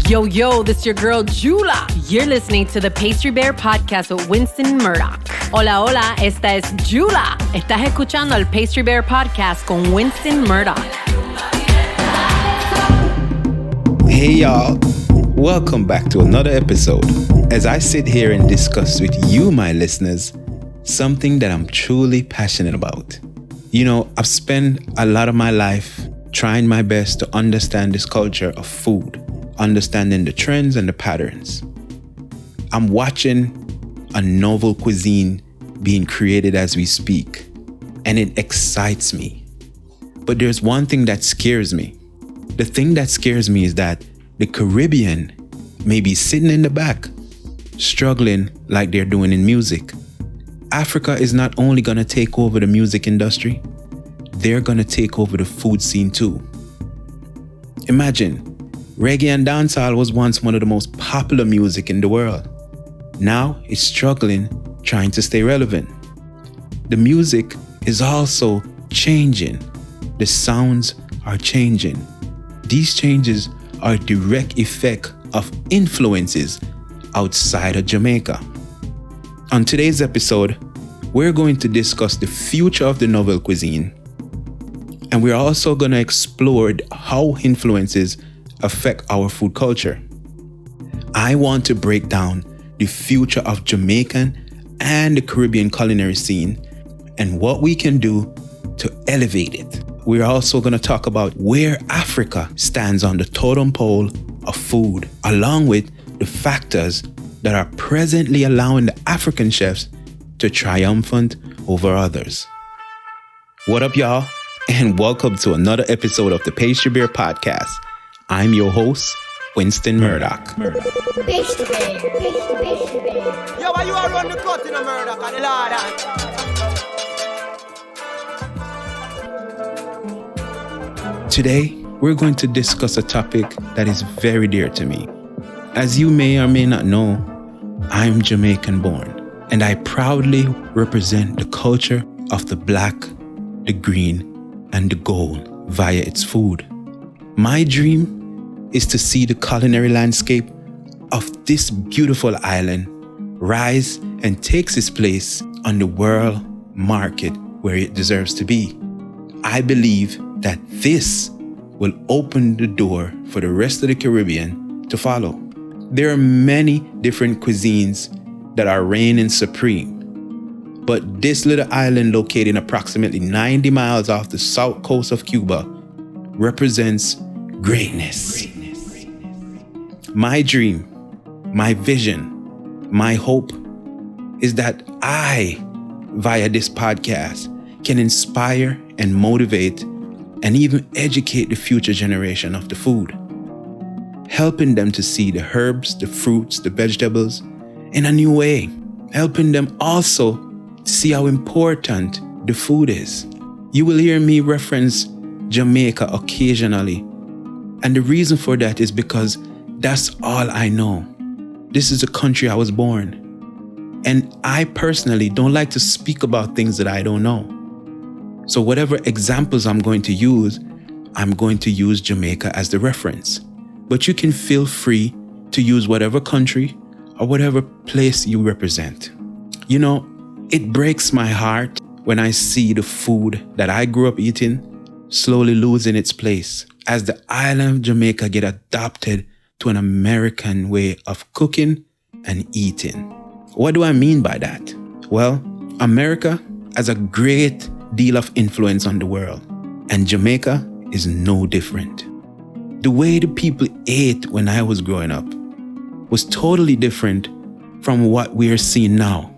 Yo, this is your girl, Jula. You're listening to the Pastry Bear Podcast with Winston Murdoch. Hola, esta es Jula. Estás escuchando el Pastry Bear Podcast con Winston Murdoch. Hey y'all, welcome back to another episode. As I sit here and discuss with you, my listeners, something that I'm truly passionate about. You know, I've spent a lot of my life trying my best to understand this culture of food, understanding the trends and the patterns. I'm watching a novel cuisine being created as we speak, and it excites me. But there's one thing that scares me. The thing that scares me is that the Caribbean may be sitting in the back, struggling like they're doing in music. Africa is not only going to take over the music industry, they're going to take over the food scene too. Imagine, raggea and dancehall was once one of the most popular music in the world. Now it's struggling, trying to stay relevant. The music is also changing. The sounds are changing. These changes are a direct effect of influences outside of Jamaica. On today's episode, we're going to discuss the future of the novel cuisine, and we're also going to explore how influences affect our food culture. I want to break down the future of Jamaican and the Caribbean culinary scene and what we can do to elevate it. We're also going to talk about where Africa stands on the totem pole of food, along with the factors that are presently allowing the African chefs to triumphant over others. What up, y'all? And welcome to another episode of the Pastry Bear Podcast. I'm your host, Winston Murdoch. Pastry Bear. Yo, why you all run the cut in a Murdoch and the Lord? Today, we're going to discuss a topic that is very dear to me. As you may or may not know, I'm Jamaican born, and I proudly represent the culture of the black, the green, and the gold via its food. My dream is to see the culinary landscape of this beautiful island rise and takes its place on the world market where it deserves to be. I believe that this will open the door for the rest of the Caribbean to follow. There are many different cuisines that are reigning supreme, but this little island located approximately 90 miles off the south coast of Cuba represents greatness. My dream, my vision, my hope is that I, via this podcast, can inspire and motivate and even educate the future generation of the food, helping them to see the herbs, the fruits, the vegetables in a new way, helping them also to see how important the food is. You will hear me reference Jamaica occasionally, and the reason for that is because that's all I know. This is the country I was born, and I personally don't like to speak about things that I don't know. So whatever examples I'm going to use Jamaica as the reference. But you can feel free to use whatever country or whatever place you represent. You know, it breaks my heart when I see the food that I grew up eating slowly losing its place as the island of Jamaica get adopted to an American way of cooking and eating. What do I mean by that? Well, America has a great deal of influence on the world, and Jamaica is no different. The way the people ate when I was growing up was totally different from what we are seeing now.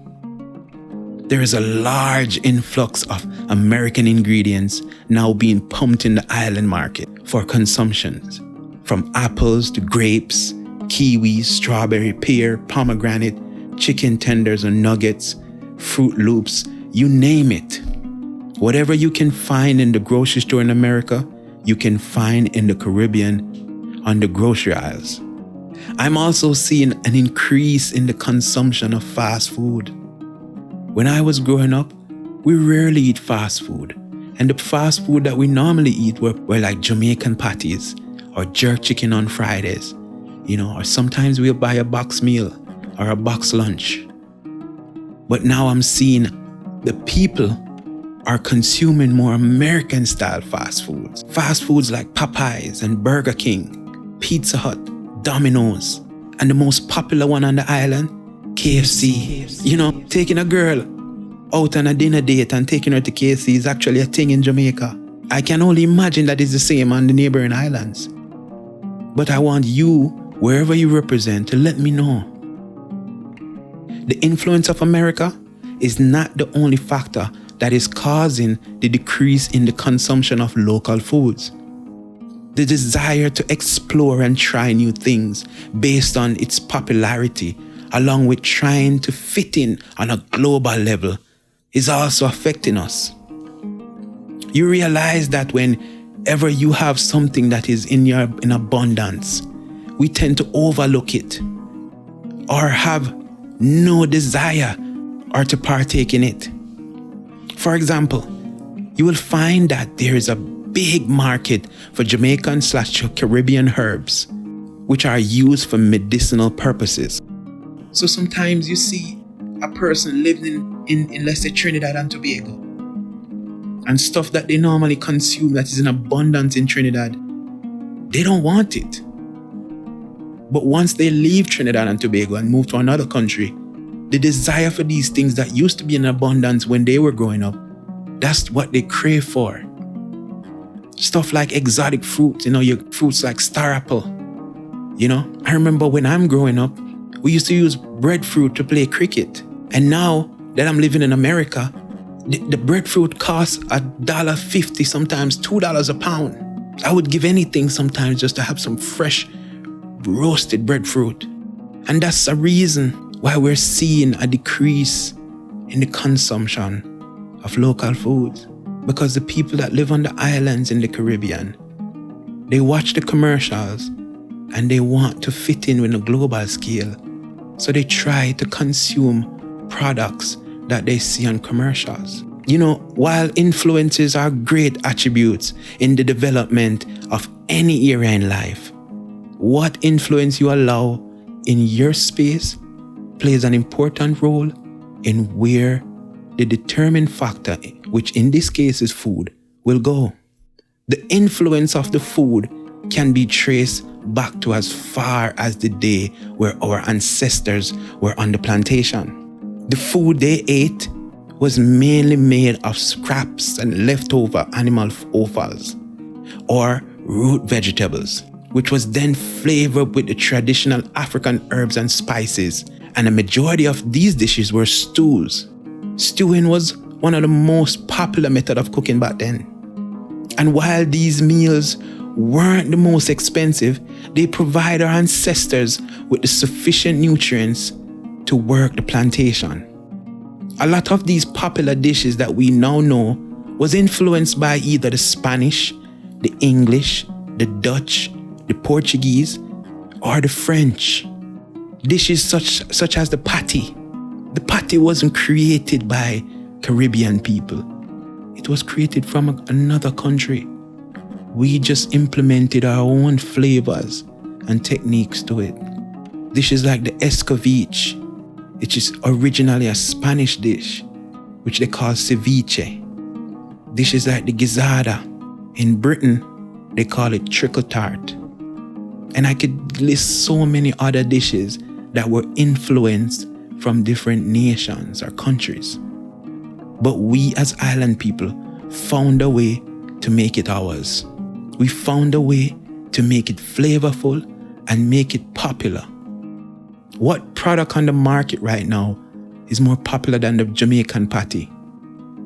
There is a large influx of American ingredients now being pumped in the island market for consumptions, from apples to grapes, kiwi, strawberry, pear, pomegranate, chicken tenders and nuggets, Fruit Loops, you name it. Whatever you can find in the grocery store in America, you can find in the Caribbean on the grocery aisles. I'm also seeing an increase in the consumption of fast food. When I was growing up, we rarely eat fast food. And the fast food that we normally eat were like Jamaican patties or jerk chicken on Fridays. or sometimes we'll buy a box meal or a box lunch. But now I'm seeing the people are consuming more American style fast foods. Fast foods like Popeyes and Burger King, Pizza Hut, Domino's, and the most popular one on the island, KFC. Taking a girl out on a dinner date and taking her to KFC is actually a thing in Jamaica. I can only imagine that it's the same on the neighboring islands. But I want you, wherever you represent, to let me know. The influence of America is not the only factor that is causing the decrease in the consumption of local foods. The desire to explore and try new things based on its popularity, along with trying to fit in on a global level, is also affecting us. You realize that whenever you have something that is in abundance, we tend to overlook it or have no desire or to partake in it. For example, you will find that there is a big market for Jamaican/Caribbean herbs, which are used for medicinal purposes. So sometimes you see a person living in let's say Trinidad and Tobago, and stuff that they normally consume that is in abundance in Trinidad, they don't want it. But once they leave Trinidad and Tobago and move to another country, the desire for these things that used to be in abundance when they were growing up, that's what they crave for. Stuff like exotic fruit, your fruits like star apple. I remember when I'm growing up, we used to use breadfruit to play cricket. And now that I'm living in America, the breadfruit costs $1.50, sometimes $2 a pound. I would give anything sometimes just to have some fresh roasted breadfruit. And that's a reason why we're seeing a decrease in the consumption of local foods. Because the people that live on the islands in the Caribbean, they watch the commercials and they want to fit in with a global scale. So they try to consume products that they see on commercials. While influences are great attributes in the development of any area in life, what influence you allow in your space plays an important role in where the determining factor, which in this case is food, will go. The influence of the food can be traced back to as far as the day where our ancestors were on the plantation. The food they ate was mainly made of scraps and leftover animal offals or root vegetables, which was then flavored with the traditional African herbs and spices. And a majority of these dishes were stews. Stewing was one of the most popular methods of cooking back then. And while these meals weren't the most expensive, they provide our ancestors with the sufficient nutrients to work the plantation. A lot of these popular dishes that we now know was influenced by either the Spanish, the English, the Dutch, the Portuguese, or the French. Dishes such as the patty. The patty wasn't created by Caribbean people. It was created from another country. We just implemented our own flavors and techniques to it. Dishes like the escovitch, which is originally a Spanish dish, which they call ceviche. Dishes like the guisada. In Britain, they call it trickle tart. And I could list so many other dishes that were influenced from different nations or countries. But we as island people found a way to make it ours. We found a way to make it flavorful and make it popular. What product on the market right now is more popular than the Jamaican patty?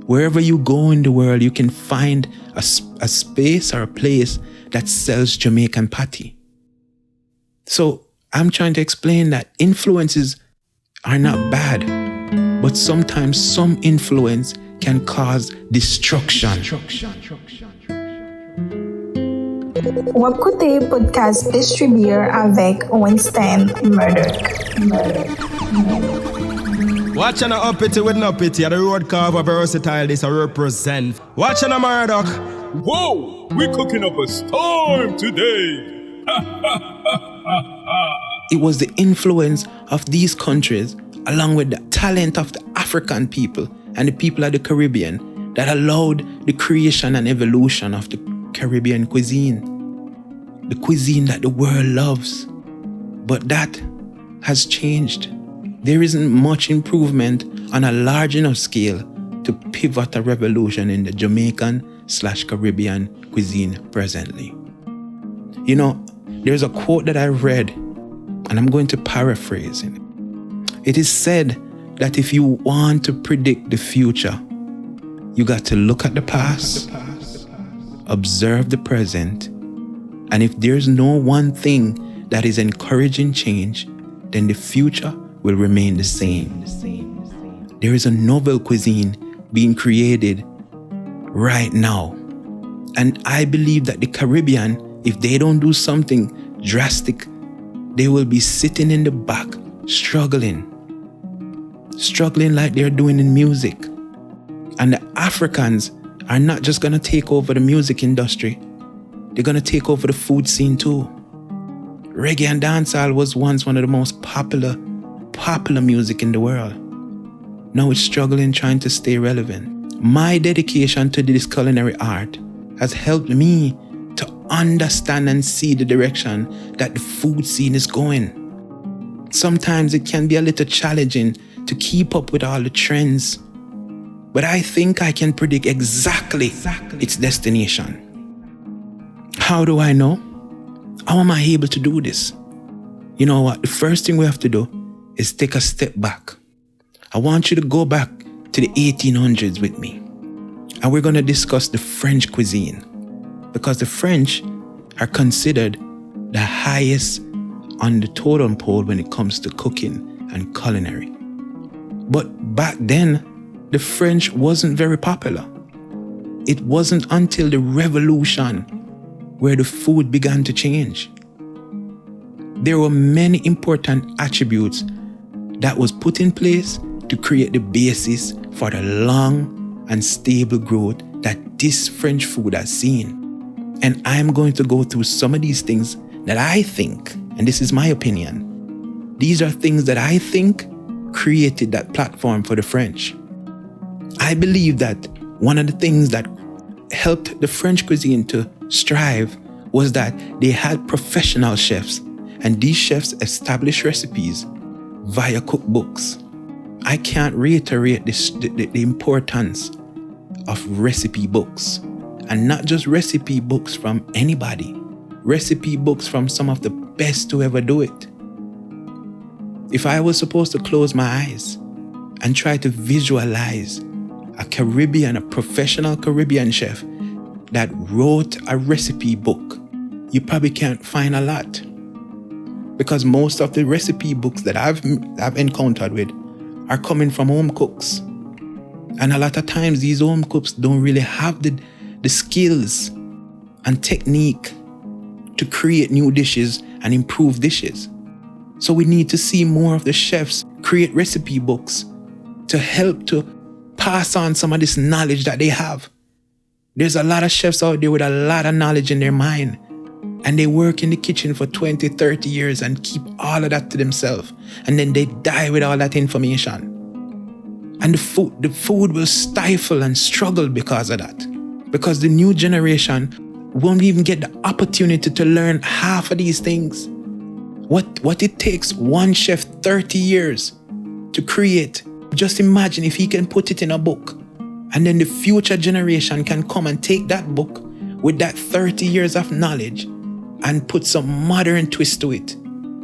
Wherever you go in the world, you can find a space or a place that sells Jamaican patty. So I'm trying to explain that influences are not bad, but sometimes some influence can cause destruction. Ou écoutez podcast Distribuer avec Winston Murdoch. Watch an up it with no pity. The road carver versatile this I represent. Watch an Murdoch. Whoa, we cooking up a storm today. It was the influence of these countries, along with the talent of the African people and the people of the Caribbean, that allowed the creation and evolution of the Caribbean cuisine. The cuisine that the world loves. But that has changed. There isn't much improvement on a large enough scale to pivot a revolution in the Jamaican/Caribbean cuisine presently. You know, there's a quote that I read, and I'm going to paraphrase it. It is said that if you want to predict the future, you got to look at the past, observe the present, and if there's no one thing that is encouraging change, then the future will remain the same. There is a novel cuisine being created right now. And I believe that the Caribbean, if they don't do something drastic, they will be sitting in the back, struggling like they're doing in music. And the Africans are not just going to take over the music industry, they're going to take over the food scene too. Reggae and dancehall was once one of the most popular music in the world. Now it's struggling trying to stay relevant. My dedication to this culinary art has helped me to understand and see the direction that the food scene is going. Sometimes it can be a little challenging to keep up with all the trends, but I think I can predict exactly its destination. How do I know? How am I able to do this? You know what? The first thing we have to do is take a step back. I want you to go back to the 1800s with me. And we're going to discuss the French cuisine, because the French are considered the highest on the totem pole when it comes to cooking and culinary. But back then, the French wasn't very popular. It wasn't until the Revolution where the food began to change. There were many important attributes that was put in place to create the basis for the long and stable growth that this French food has seen. And I'm going to go through some of these things that I think, and this is my opinion, these are things that I think created that platform for the French. I believe that one of the things that helped the French cuisine to strive was that they had professional chefs, and these chefs established recipes via cookbooks. I can't reiterate the importance of recipe books, and not just recipe books from anybody, recipe books from some of the best to ever do it. If I was supposed to close my eyes and try to visualize a professional Caribbean chef that wrote a recipe book, you probably can't find a lot. Because most of the recipe books that I've encountered with are coming from home cooks. And a lot of times these home cooks don't really have the skills and technique to create new dishes and improve dishes. So we need to see more of the chefs create recipe books to help to pass on some of this knowledge that they have. There's a lot of chefs out there with a lot of knowledge in their mind, and they work in the kitchen for 20, 30 years and keep all of that to themselves. And then they die with all that information. And the food will stifle and struggle because of that. Because the new generation won't even get the opportunity to learn half of these things. What it takes one chef 30 years to create. Just imagine if he can put it in a book, and then the future generation can come and take that book with that 30 years of knowledge and put some modern twist to it.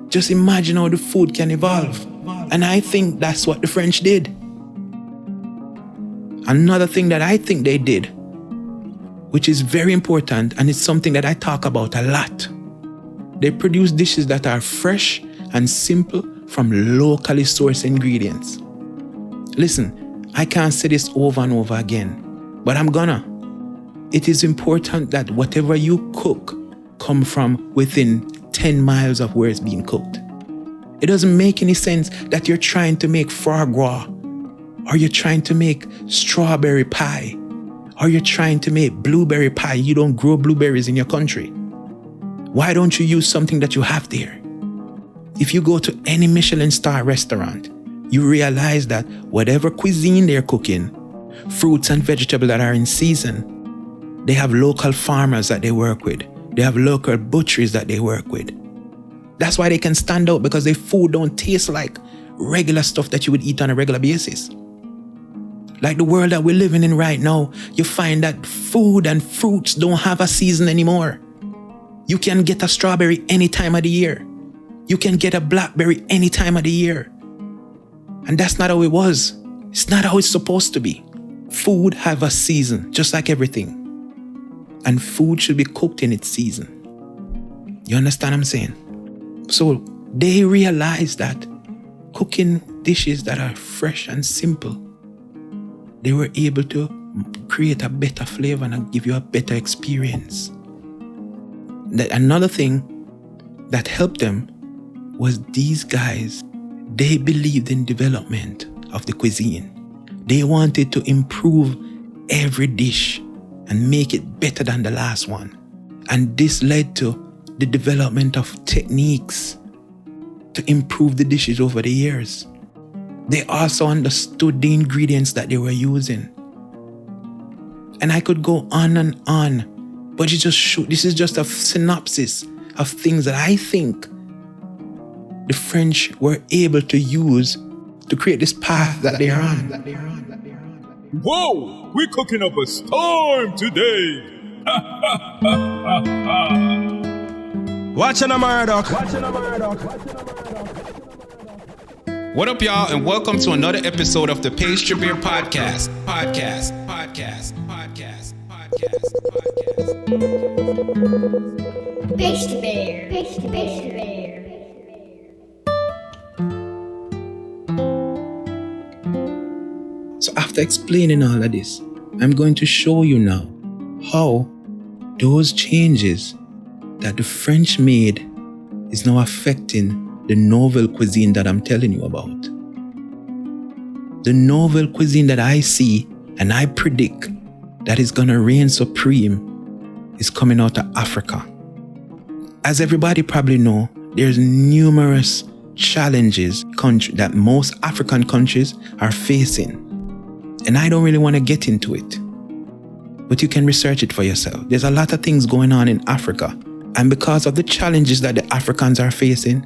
Just imagine how the food can evolve. And I think that's what the French did. Another thing that I think they did, which is very important, and it's something that I talk about a lot. They produce dishes that are fresh and simple from locally sourced ingredients. Listen, I can't say this over and over again, but I'm gonna. It is important that whatever you cook come from within 10 miles of where it's being cooked. It doesn't make any sense that you're trying to make foie gras, or you're trying to make strawberry pie, or you're trying to make blueberry pie. You don't grow blueberries in your country. Why don't you use something that you have there? If you go to any Michelin star restaurant, you realize that whatever cuisine they're cooking, fruits and vegetables that are in season, they have local farmers that they work with. They have local butcheries that they work with. That's why they can stand out, because their food don't taste like regular stuff that you would eat on a regular basis. Like the world that we're living in right now, you find that food and fruits don't have a season anymore. You can get a strawberry any time of the year. You can get a blackberry any time of the year. And that's not how it was. It's not how it's supposed to be. Food have a season, just like everything. And food should be cooked in its season. You understand what I'm saying? So they realized that cooking dishes that are fresh and simple, they were able to create a better flavor and give you a better experience. Another thing that helped them was these guys, they believed in development of the cuisine. They wanted to improve every dish and make it better than the last one. And this led to the development of techniques to improve the dishes over the years. They also understood the ingredients that they were using. And I could go on and on, but this is just a synopsis of things that I think the French were able to use to create this path that they are on. Whoa, we're cooking up a storm today. Watching a Murdoch. What up, y'all, and welcome to another episode of the Pastry Bear Podcast. Pastry Bear. Pastry Bear. So after explaining all of this, I'm going to show you now how those changes that the French made is now affecting the novel cuisine that I'm telling you about. The novel cuisine that I see and I predict that is going to reign supreme is coming out of Africa. As everybody probably know, there's numerous challenges that most African countries are facing. And I don't really want to get into it. But you can research it for yourself. There's a lot of things going on in Africa. And because of the challenges that the Africans are facing,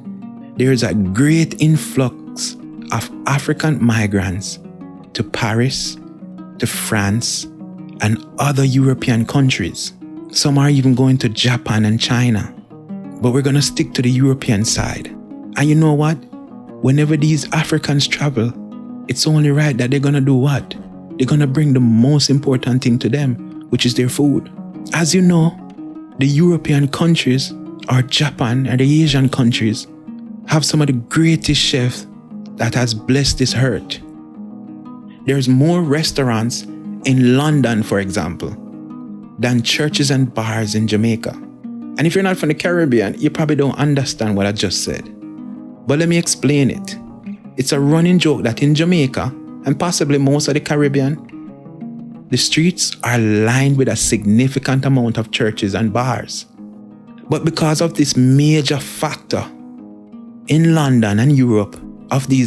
there is a great influx of African migrants to Paris, to France, and other European countries. Some are even going to Japan and China. But we're going to stick to the European side. And you know what? Whenever these Africans travel, it's only right that they're going to do what? They're going to bring the most important thing to them, which is their food. As you know, the European countries, or Japan and the Asian countries, have some of the greatest chefs that has blessed this earth. There's more restaurants in London, for example, than churches and bars in Jamaica. And if you're not from the Caribbean, you probably don't understand what I just said. But let me explain it. It's a running joke that in Jamaica, and possibly most of the Caribbean, the streets are lined with a significant amount of churches and bars. But because of this major factor in London and Europe, of the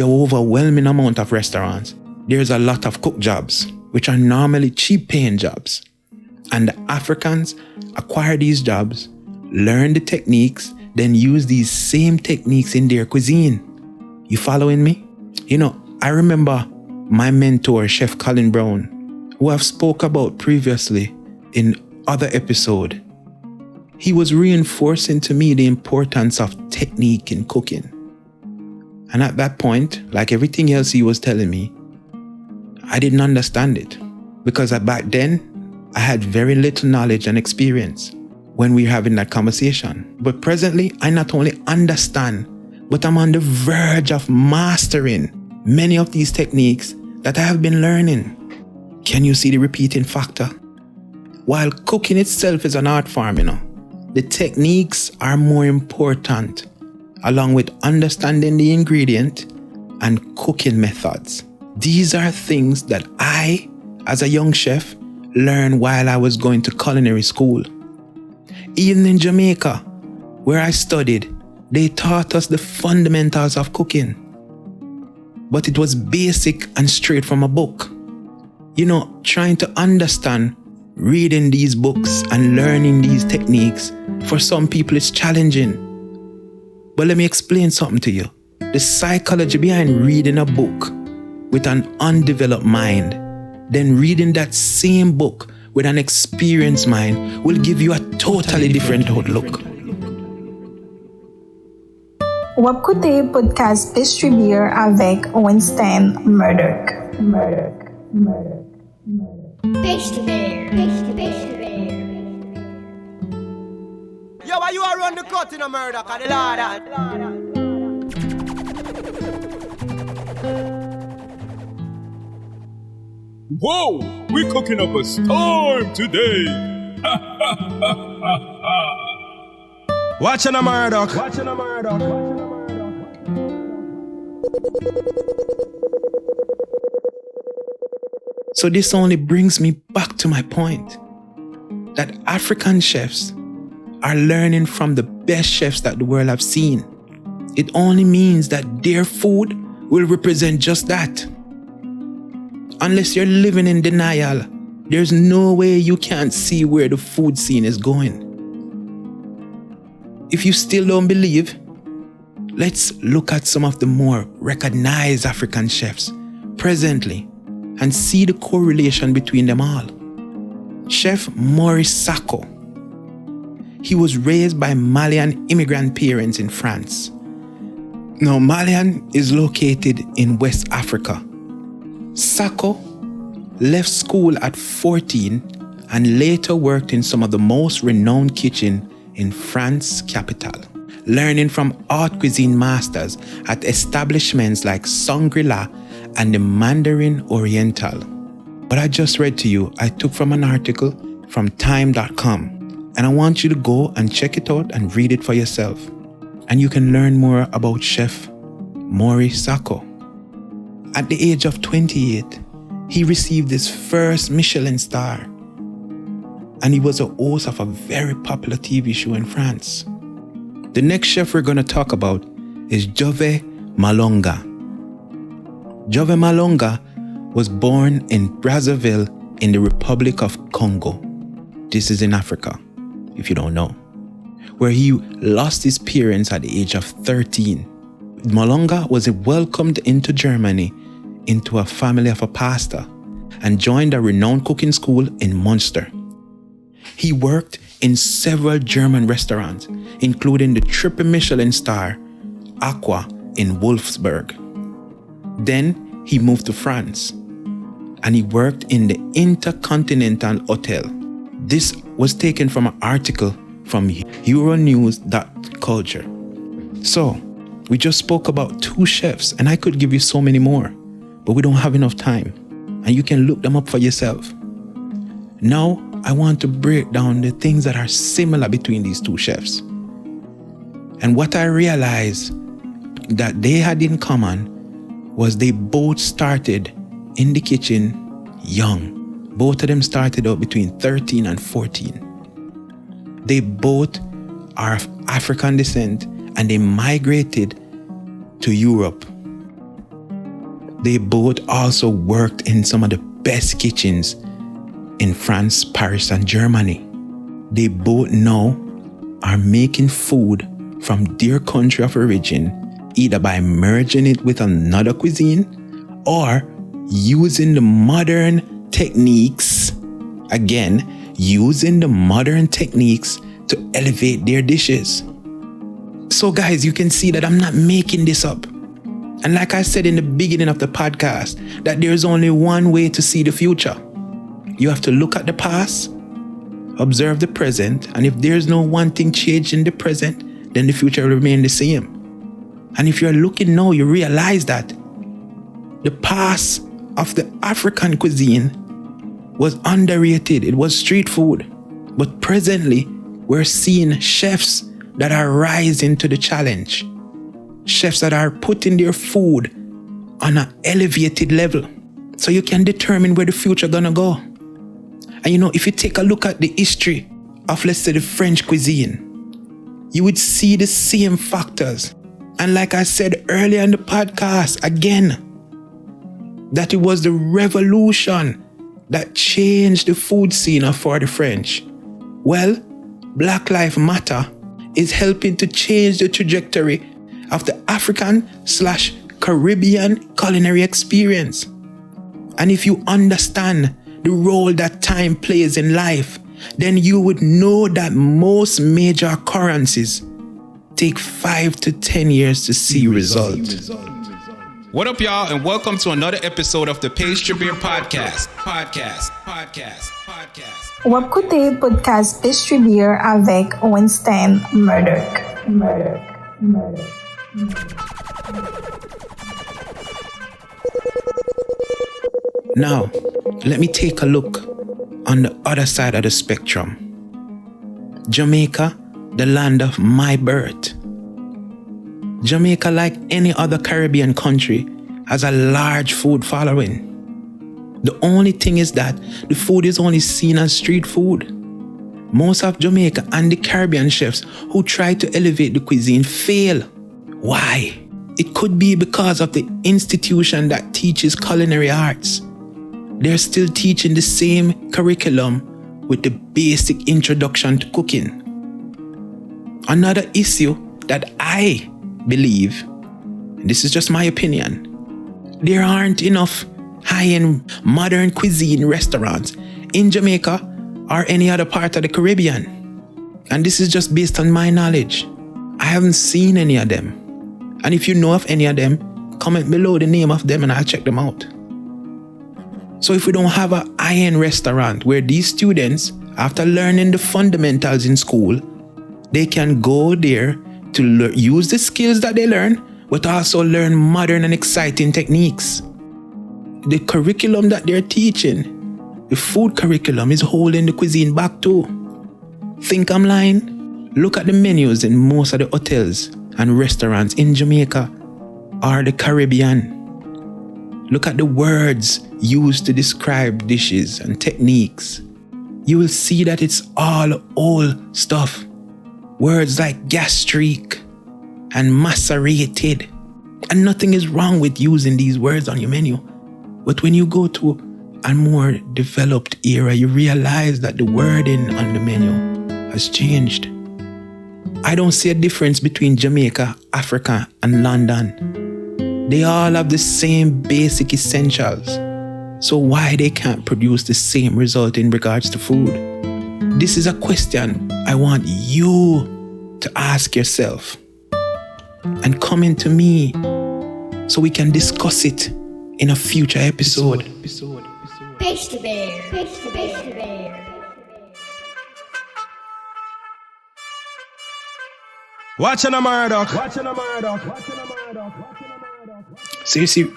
overwhelming amount of restaurants, there's a lot of cook jobs, which are normally cheap paying jobs. And the Africans acquire these jobs, learn the techniques, then use these same techniques in their cuisine. You following me? You know, I remember my mentor, Chef Colin Brown, who I've spoke about previously in other episode. He was reinforcing to me the importance of technique in cooking. And at that point, like everything else he was telling me, I didn't understand it. Because back then, I had very little knowledge and experience when we were having that conversation. But presently, I not only understand, but I'm on the verge of mastering many of these techniques that I have been learning. Can you see the repeating factor? While cooking itself is an art form, the techniques are more important, along with understanding the ingredient and cooking methods. These are things that I, as a young chef, learned while I was going to culinary school. Even in Jamaica, where I studied, they taught us the fundamentals of cooking. But it was basic and straight from a book. You know, trying to understand, reading these books and learning these techniques, for some people it's challenging. But let me explain something to you. The psychology behind reading a book with an undeveloped mind, then reading that same book with an experienced mind will give you a totally different outlook. Vous écoutez podcast Distribuer avec Winston Murdoch. Pastry bear. Yo, why you are run the cut in a murder? Cause the law that. Whoa, we're cooking up a storm today. Watching a murder. So this only brings me back to my point that African chefs are learning from the best chefs that the world have seen. It only means that their food will represent just that. Unless you're living in denial, there's no way you can't see where the food scene is going. If you still don't believe, let's look at some of the more recognized African chefs presently and see the correlation between them all. Chef Maurice Sacco. He was raised by Malian immigrant parents in France. Now, Malian is located in West Africa. Sacco left school at 14 and later worked in some of the most renowned kitchens in France's capital, learning from haute cuisine masters at establishments like Shangri-La and the Mandarin Oriental. What I just read to you, I took from an article from time.com. And I want you to go and check it out and read it for yourself. And you can learn more about Chef Maurice Sacco. At the age of 28, he received his first Michelin star. And he was a host of a very popular TV show in France. The next chef we're going to talk about is Jove Malonga. Jove Malonga was born in Brazzaville in the Republic of Congo. This is in Africa, if you don't know, where he lost his parents at the age of 13. Malonga was welcomed into Germany into a family of a pastor and joined a renowned cooking school in Munster. He worked in several German restaurants, including the triple Michelin star Aqua in Wolfsburg. Then he moved to France and he worked in the Intercontinental Hotel. This was taken from an article from Euronews.culture. So, we just spoke about 2 chefs, and I could give you so many more, but we don't have enough time, and you can look them up for yourself. Now, I want to break down the things that are similar between these 2 chefs. And what I realized that they had in common was they both started in the kitchen young. Both of them started out between 13 and 14. They both are of African descent and they migrated to Europe. They both also worked in some of the best kitchens in France, Paris, and Germany. They both now are making food from their country of origin, either by merging it with another cuisine or using the modern techniques, again, using the modern techniques to elevate their dishes. So guys, you can see that I'm not making this up. And like I said in the beginning of the podcast, that there's only one way to see the future. You have to look at the past, observe the present, and if there's no one thing changed in the present, then the future will remain the same. And if you're looking now, you realize that the past of the African cuisine was underrated. It was street food. But presently, we're seeing chefs that are rising to the challenge. Chefs that are putting their food on an elevated level. So you can determine where the future gonna go. And you know, if you take a look at the history of, let's say, the French cuisine, you would see the same factors. And like I said earlier in the podcast, again, that it was the revolution that changed the food scene for the French. Well, Black Lives Matter is helping to change the trajectory of the African/Caribbean culinary experience. And if you understand the role that time plays in life, then you would know that most major occurrences take 5 to 10 years to see results. What up, y'all, and welcome to another episode of the Pastry Bear Podcast. Vous écoutez podcast Pastry Bear avec Winston Murdoch. Now, let me take a look on the other side of the spectrum. Jamaica, the land of my birth. Jamaica, like any other Caribbean country, has a large food following. The only thing is that the food is only seen as street food. Most of Jamaica and the Caribbean chefs who try to elevate the cuisine fail. Why? It could be because of the institution that teaches culinary arts. They're still teaching the same curriculum with the basic introduction to cooking. Another issue that I believe, and this is just my opinion, there aren't enough high-end modern cuisine restaurants in Jamaica or any other part of the Caribbean. And this is just based on my knowledge. I haven't seen any of them. And if you know of any of them, comment below the name of them and I'll check them out. So if we don't have a high-end restaurant where these students, after learning the fundamentals in school, they can go there to use the skills that they learn, but also learn modern and exciting techniques. The curriculum that they're teaching, the food curriculum, is holding the cuisine back too. Think I'm lying? Look at the menus in most of the hotels and restaurants in Jamaica or the Caribbean. Look at the words used to describe dishes and techniques. You will see that it's all old stuff. Words like gastrique and macerated. And nothing is wrong with using these words on your menu. But when you go to a more developed era, you realize that the wording on the menu has changed. I don't see a difference between Jamaica, Africa, and London. They all have the same basic essentials. So why they can't produce the same result in regards to food? This is a question I want you to ask yourself and comment to me so we can discuss it in a future episode. Pastry Bear. Watching a Murdoch. Seriously,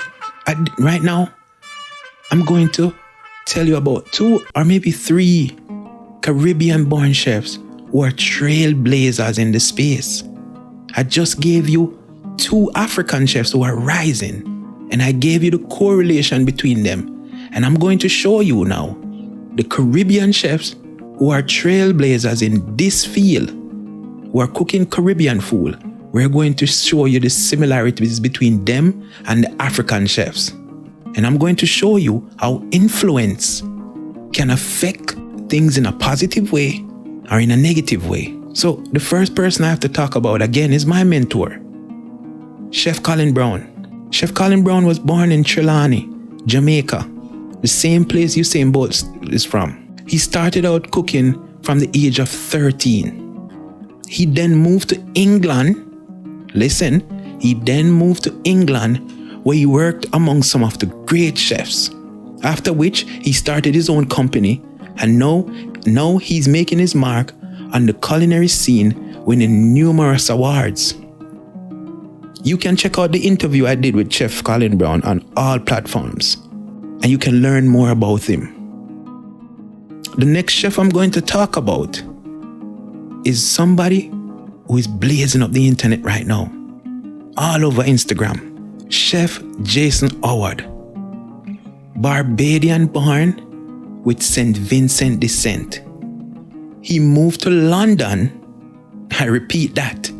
right now, I'm going to tell you about 2 or maybe 3 Caribbean-born chefs who are trailblazers in the space. I just gave you 2 African chefs who are rising, and I gave you the correlation between them. And I'm going to show you now the Caribbean chefs who are trailblazers in this field, who are cooking Caribbean food. We're going to show you the similarities between them and the African chefs. And I'm going to show you how influence can affect things in a positive way or in a negative way. So the first person I have to talk about again is my mentor, Chef Colin Brown. Chef Colin Brown was born in Trelawney, Jamaica, the same place Usain Bolt is from. He started out cooking from the age of 13. He then moved to England. Listen, he then moved to England where he worked among some of the great chefs. After which he started his own company, and now he's making his mark on the culinary scene, winning numerous awards. You can check out the interview I did with Chef Colin Brown on all platforms, and you can learn more about him. The next chef I'm going to talk about is somebody who is blazing up the internet right now, all over Instagram. Chef Jason Howard, Barbadian born with St. Vincent descent. he moved to London. I repeat that.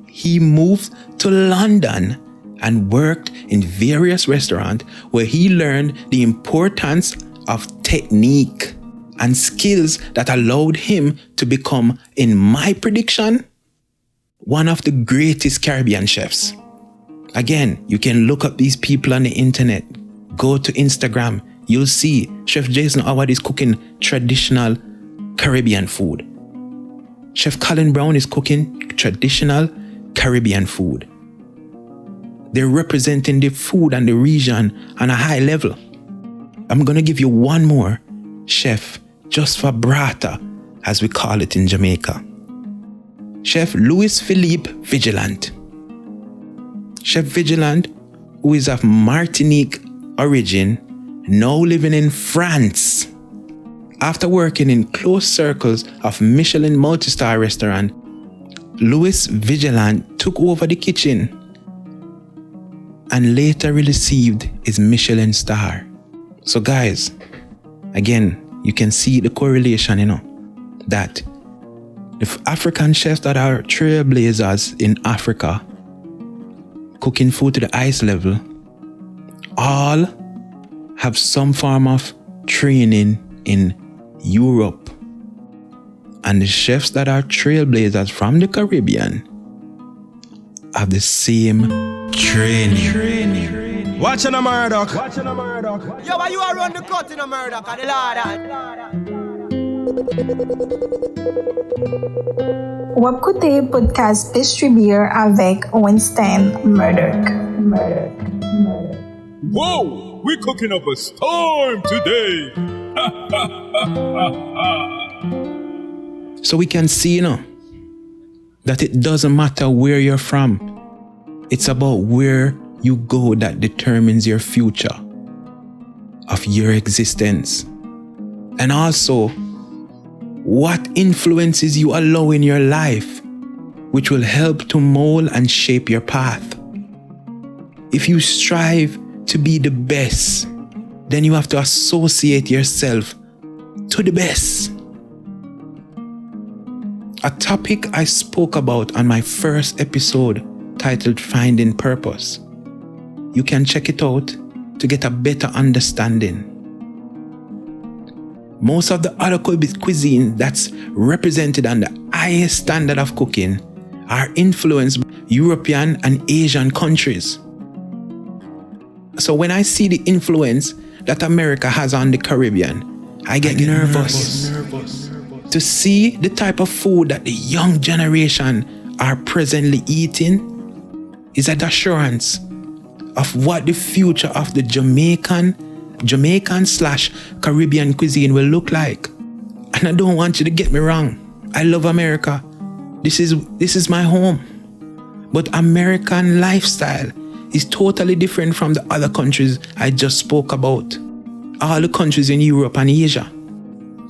He moved to London and worked in various restaurants where he learned the importance of technique and skills that allowed him to become, in my prediction, one of the greatest Caribbean chefs. Again, you can look up these people on the internet. Go to Instagram. You'll see Chef Jason Howard is cooking traditional Caribbean food. Chef Colin Brown is cooking traditional Caribbean food. They're representing the food and the region on a high level. I'm going to give you one more chef just for brata, as we call it in Jamaica. Chef Louis Philippe Vigilant. Chef Vigilant, who is of Martinique origin, now living in France. After working in close circles of Michelin multi-star restaurant, Louis Vigilant took over the kitchen and later received his Michelin star. So guys, again, you can see the correlation, that the African chefs that are trailblazers in Africa, cooking food to the highest level, all have some form of training in Europe. And the chefs that are trailblazers from the Caribbean have the same training. Watching a Murdoch. Yo, why you are run the cut in a Murdoch? The Vous écoutez podcast Distribuer avec Winston Murdoch. Whoa, we're cooking up a storm today. So we can see, that it doesn't matter where you're from. It's about where you go that determines your future of your existence. And also, what influences you allow in your life, which will help to mold and shape your path. If you strive to be the best, then you have to associate yourself to the best. A topic I spoke about on my first episode titled Finding Purpose. You can check it out to get a better understanding. Most of the other cuisine that's represented on the highest standard of cooking are influenced by European and Asian countries. So when I see the influence that America has on the Caribbean, I get nervous to see the type of food that the young generation are presently eating is an assurance of what the future of the Jamaican / Caribbean cuisine will look like. And I don't want you to get me wrong. I love America. This is my home. But American lifestyle is totally different from the other countries I just spoke about. All the countries in Europe and Asia.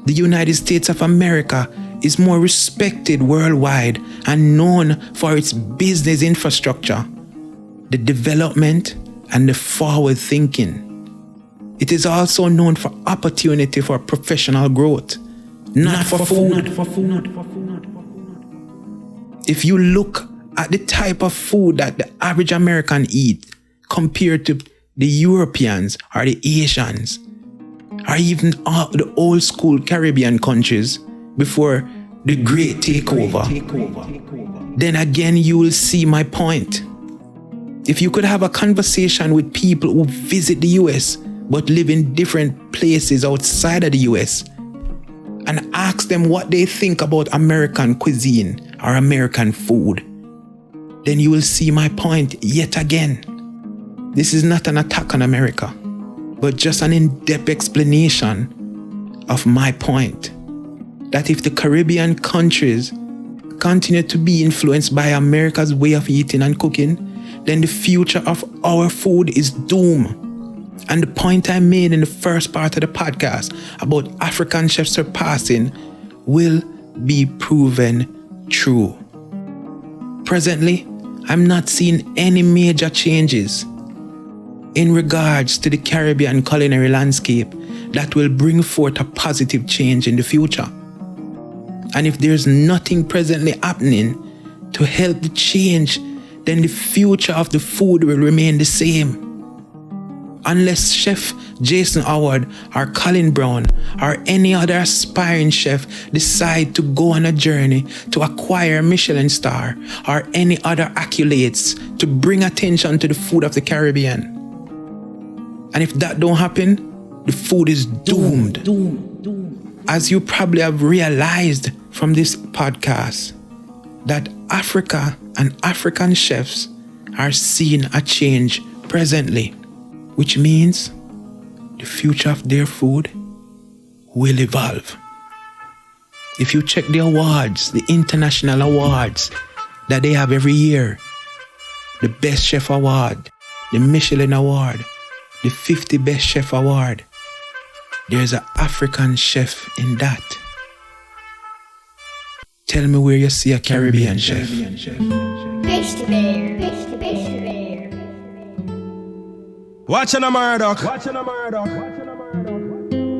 The United States of America is more respected worldwide and known for its business infrastructure, the development, and the forward thinking. It is also known for opportunity for professional growth, not for food. If you look at the type of food that the average American eat compared to the Europeans or the Asians, or even the old school Caribbean countries before the great takeover, then again you will see my point. If you could have a conversation with people who visit the US but live in different places outside of the US and ask them what they think about American cuisine or American food, then you will see my point yet again. This is not an attack on America, but just an in-depth explanation of my point. That if the Caribbean countries continue to be influenced by America's way of eating and cooking, then the future of our food is doomed. And the point I made in the first part of the podcast about African chefs surpassing will be proven true. Presently, I'm not seeing any major changes in regards to the Caribbean culinary landscape that will bring forth a positive change in the future. And if there's nothing presently happening to help the change, then the future of the food will remain the same. Unless Chef Jason Howard or Colin Brown or any other aspiring chef decide to go on a journey to acquire a Michelin star or any other accolades to bring attention to the food of the Caribbean. And if that don't happen, the food is doomed. As you probably have realized from this podcast, that Africa and African chefs are seeing a change presently, which means the future of their food will evolve. If you check the awards, the international awards that they have every year, the Best Chef Award, the Michelin Award, the 50 Best Chef Award, there's an African chef in that. Tell me where you see a Caribbean chef. Pastry Bear. Watching a Murdoch.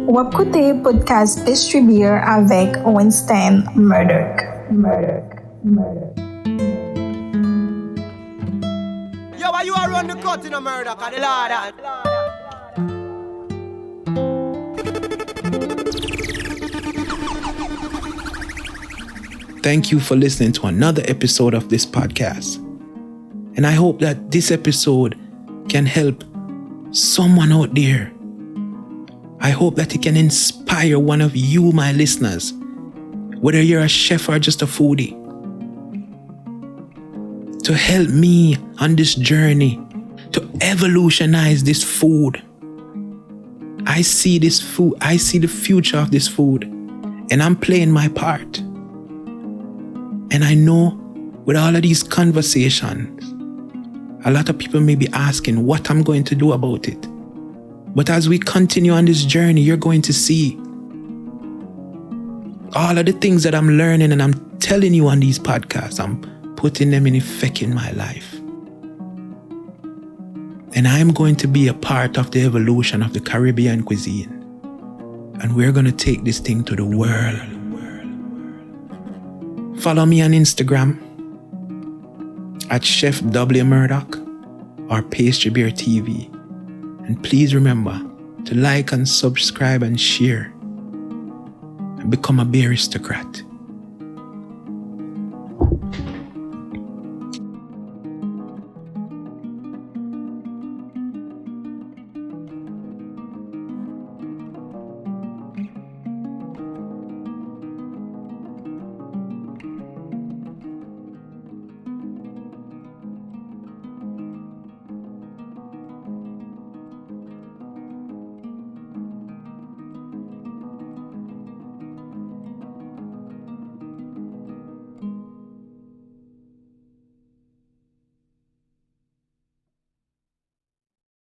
Vous écoutez podcast Pastry Bear avec Winston Murdoch. Yo, why you are run the cut in a Murdoch and the Lord? Thank you for listening to another episode of this podcast. And I hope that this episode can help someone out there. I hope that it can inspire one of you, my listeners, whether you're a chef or just a foodie, to help me on this journey to evolutionize this food. I see this food, I see the future of this food, and I'm playing my part. And I know with all of these conversations, a lot of people may be asking what I'm going to do about it. But as we continue on this journey, you're going to see all of the things that I'm learning and I'm telling you on these podcasts, I'm putting them in effect in my life. And I'm going to be a part of the evolution of the Caribbean cuisine. And we're going to take this thing to the world. Follow me on Instagram at Chef W Murdoch or Pastry Bear TV. And please remember to like and subscribe and share and become a bear aristocrat.